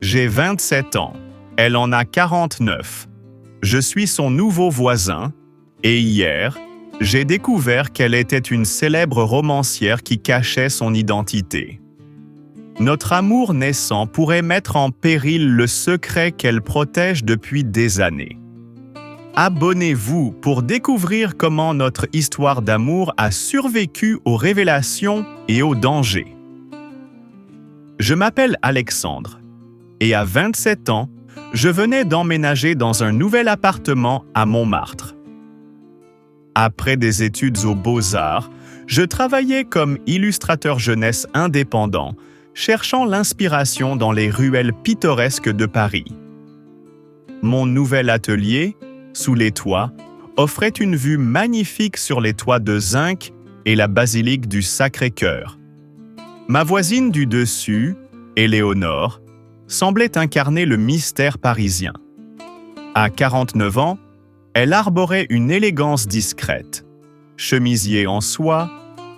J'ai 27 ans. Elle en a 49. Je suis son nouveau voisin et hier, j'ai découvert qu'elle était une célèbre romancière qui cachait son identité. Notre amour naissant pourrait mettre en péril le secret qu'elle protège depuis des années. Abonnez-vous pour découvrir comment notre histoire d'amour a survécu aux révélations et aux dangers. Je m'appelle Alexandre et à 27 ans, je venais d'emménager dans un nouvel appartement à Montmartre. Après des études aux Beaux-Arts, je travaillais comme illustrateur jeunesse indépendant, cherchant l'inspiration dans les ruelles pittoresques de Paris. Mon nouvel atelier, sous les toits, offrait une vue magnifique sur les toits de zinc et la basilique du Sacré-Cœur. Ma voisine du dessus, Éléonore, semblait incarner le mystère parisien. À 49 ans, elle arborait une élégance discrète. Chemisier en soie,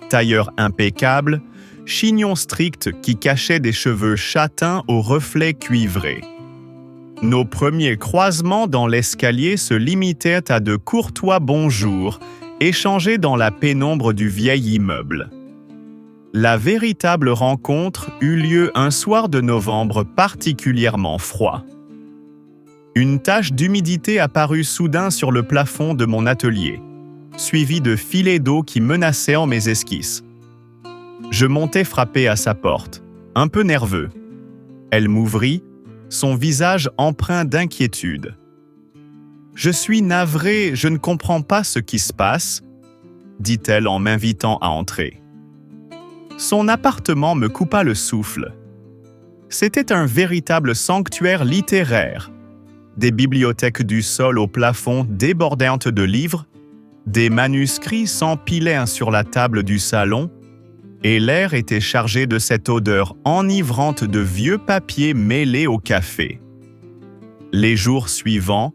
tailleur impeccable, chignon strict qui cachait des cheveux châtains aux reflets cuivrés. Nos premiers croisements dans l'escalier se limitaient à de courtois bonjours, échangés dans la pénombre du vieil immeuble. La véritable rencontre eut lieu un soir de novembre particulièrement froid. Une tache d'humidité apparut soudain sur le plafond de mon atelier, suivie de filets d'eau qui menaçaient mes esquisses. Je montai frapper à sa porte, un peu nerveux. Elle m'ouvrit, son visage empreint d'inquiétude. « Je suis navrée, je ne comprends pas ce qui se passe, » dit-elle en m'invitant à entrer. Son appartement me coupa le souffle. C'était un véritable sanctuaire littéraire. Des bibliothèques du sol au plafond débordantes de livres, des manuscrits s'empilaient sur la table du salon, et l'air était chargé de cette odeur enivrante de vieux papiers mêlés au café. Les jours suivants,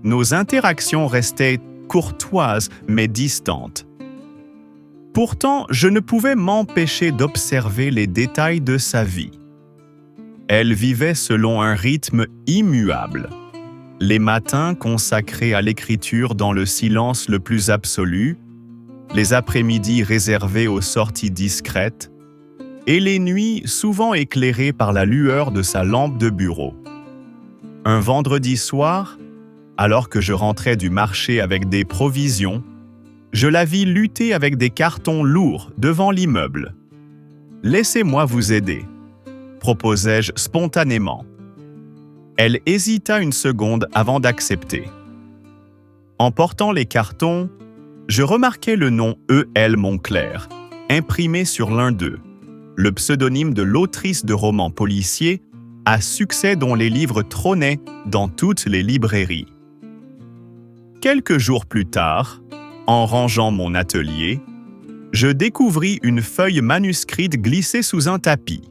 nos interactions restaient courtoises mais distantes. Pourtant, je ne pouvais m'empêcher d'observer les détails de sa vie. Elle vivait selon un rythme immuable. Les matins consacrés à l'écriture dans le silence le plus absolu, les après-midi réservés aux sorties discrètes, et les nuits souvent éclairées par la lueur de sa lampe de bureau. Un vendredi soir, alors que je rentrais du marché avec des provisions, je la vis lutter avec des cartons lourds devant l'immeuble. « Laissez-moi vous aider », proposai-je spontanément. Elle hésita une seconde avant d'accepter. En portant les cartons, je remarquai le nom E.L. Moncler, imprimé sur l'un d'eux, le pseudonyme de l'autrice de romans policiers à succès dont les livres trônaient dans toutes les librairies. Quelques jours plus tard, en rangeant mon atelier, je découvris une feuille manuscrite glissée sous un tapis.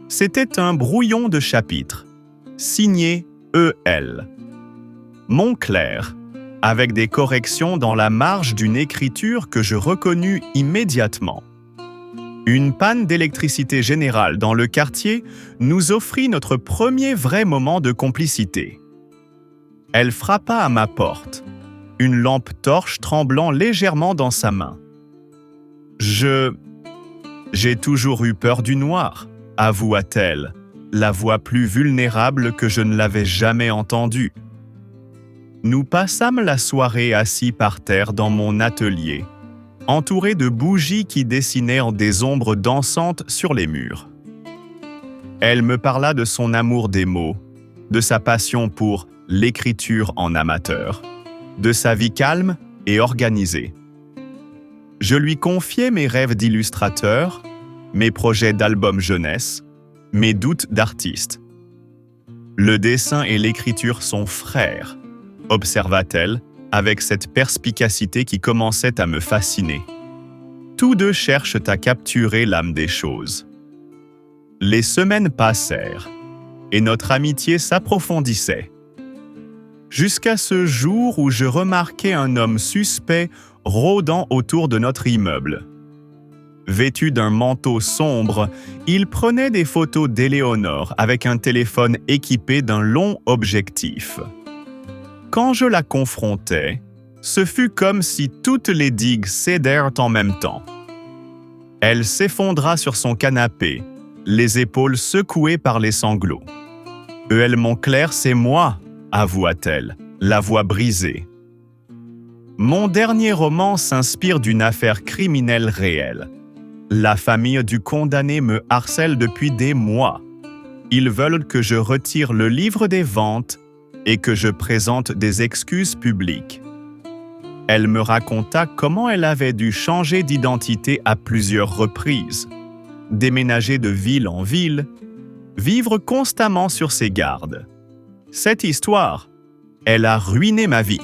C'était un brouillon de chapitre, signé E.L. Moncler, avec des corrections dans la marge d'une écriture que je reconnus immédiatement. Une panne d'électricité générale dans le quartier nous offrit notre premier vrai moment de complicité. Elle frappa à ma porte, une lampe torche tremblant légèrement dans sa main. « J'ai toujours eu peur du noir, » avoua-t-elle, la voix plus vulnérable que je ne l'avais jamais entendue. Nous passâmes la soirée assis par terre dans mon atelier, entourés de bougies qui dessinaient en des ombres dansantes sur les murs. Elle me parla de son amour des mots, de sa passion pour l'écriture en amateur, de sa vie calme et organisée. Je lui confiai mes rêves d'illustrateur, mes projets d'album jeunesse, mes doutes d'artiste. Le dessin et l'écriture sont frères, observa-t-elle, avec cette perspicacité qui commençait à me fasciner. Tous deux cherchent à capturer l'âme des choses. Les semaines passèrent, et notre amitié s'approfondissait. Jusqu'à ce jour où je remarquai un homme suspect rôdant autour de notre immeuble. Vêtu d'un manteau sombre, il prenait des photos d'Éléonore avec un téléphone équipé d'un long objectif. Quand je la confrontai, ce fut comme si toutes les digues cédèrent en même temps. Elle s'effondra sur son canapé, les épaules secouées par les sanglots. « Euel Moncler, c'est moi », avoua-t-elle, la voix brisée. Mon dernier roman s'inspire d'une affaire criminelle réelle. La famille du condamné me harcèle depuis des mois. Ils veulent que je retire le livre des ventes et que je présente des excuses publiques. Elle me raconta comment elle avait dû changer d'identité à plusieurs reprises, déménager de ville en ville, vivre constamment sur ses gardes. Cette histoire, elle a ruiné ma vie.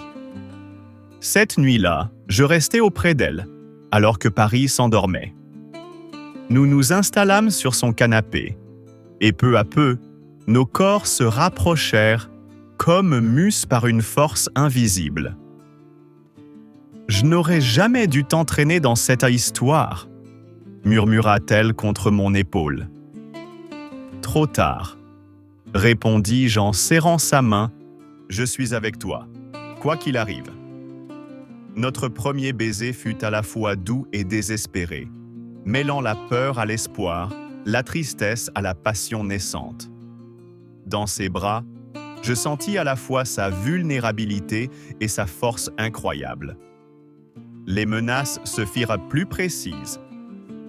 Cette nuit-là, je restai auprès d'elle, alors que Paris s'endormait. Nous nous installâmes sur son canapé, et peu à peu, nos corps se rapprochèrent comme mus par une force invisible. « Je n'aurais jamais dû t'entraîner dans cette histoire », murmura-t-elle contre mon épaule. « Trop tard, » répondis-je en serrant sa main. « Je suis avec toi, quoi qu'il arrive. » Notre premier baiser fut à la fois doux et désespéré, mêlant la peur à l'espoir, la tristesse à la passion naissante. Dans ses bras, je sentis à la fois sa vulnérabilité et sa force incroyable. Les menaces se firent plus précises.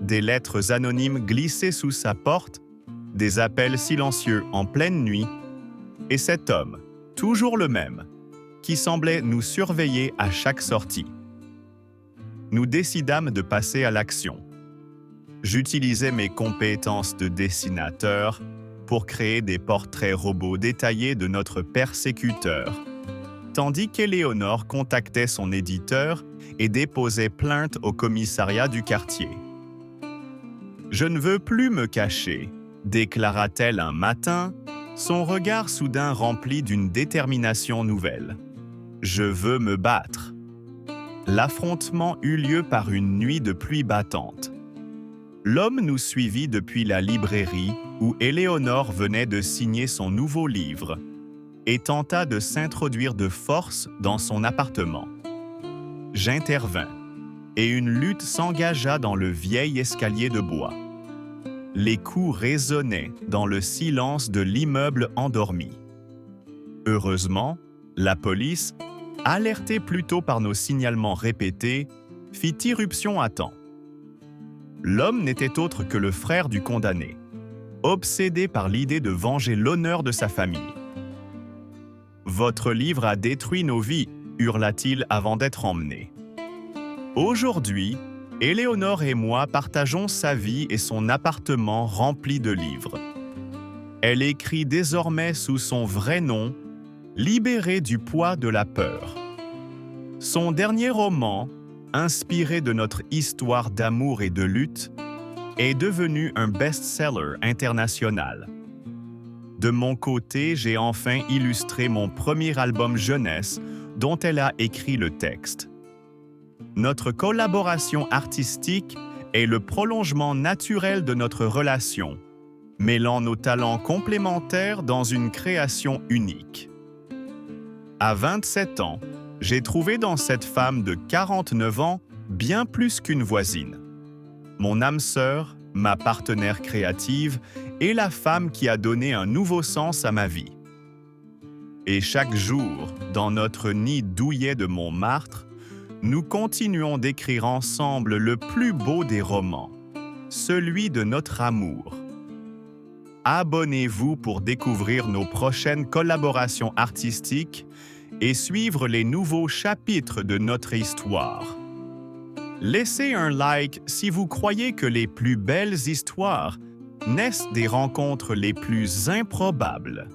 Des lettres anonymes glissées sous sa porte, des appels silencieux en pleine nuit, et cet homme, toujours le même, qui semblait nous surveiller à chaque sortie. Nous décidâmes de passer à l'action. J'utilisais mes compétences de dessinateur pour créer des portraits robots détaillés de notre persécuteur, tandis qu'Éléonore contactait son éditeur et déposait plainte au commissariat du quartier. « Je ne veux plus me cacher », déclara-t-elle un matin, son regard soudain rempli d'une détermination nouvelle. « Je veux me battre. » L'affrontement eut lieu par une nuit de pluie battante. L'homme nous suivit depuis la librairie où Éléonore venait de signer son nouveau livre et tenta de s'introduire de force dans son appartement. J'intervins et une lutte s'engagea dans le vieil escalier de bois. Les coups résonnaient dans le silence de l'immeuble endormi. Heureusement, la police, alertée plus tôt par nos signalements répétés, fit irruption à temps. L'homme n'était autre que le frère du condamné, obsédé par l'idée de venger l'honneur de sa famille. « Votre livre a détruit nos vies », hurla-t-il avant d'être emmené. Aujourd'hui, Éléonore et moi partageons sa vie et son appartement rempli de livres. Elle écrit désormais sous son vrai nom, libérée du poids de la peur. Son dernier roman, inspiré de notre histoire d'amour et de lutte, est devenu un best-seller international. De mon côté, j'ai enfin illustré mon premier album jeunesse dont elle a écrit le texte. Notre collaboration artistique est le prolongement naturel de notre relation, mêlant nos talents complémentaires dans une création unique. À 27 ans, j'ai trouvé dans cette femme de 49 ans bien plus qu'une voisine. Mon âme sœur, ma partenaire créative et la femme qui a donné un nouveau sens à ma vie. Et chaque jour, dans notre nid douillet de Montmartre, nous continuons d'écrire ensemble le plus beau des romans, celui de notre amour. Abonnez-vous pour découvrir nos prochaines collaborations artistiques et suivre les nouveaux chapitres de notre histoire. Laissez un like si vous croyez que les plus belles histoires naissent des rencontres les plus improbables.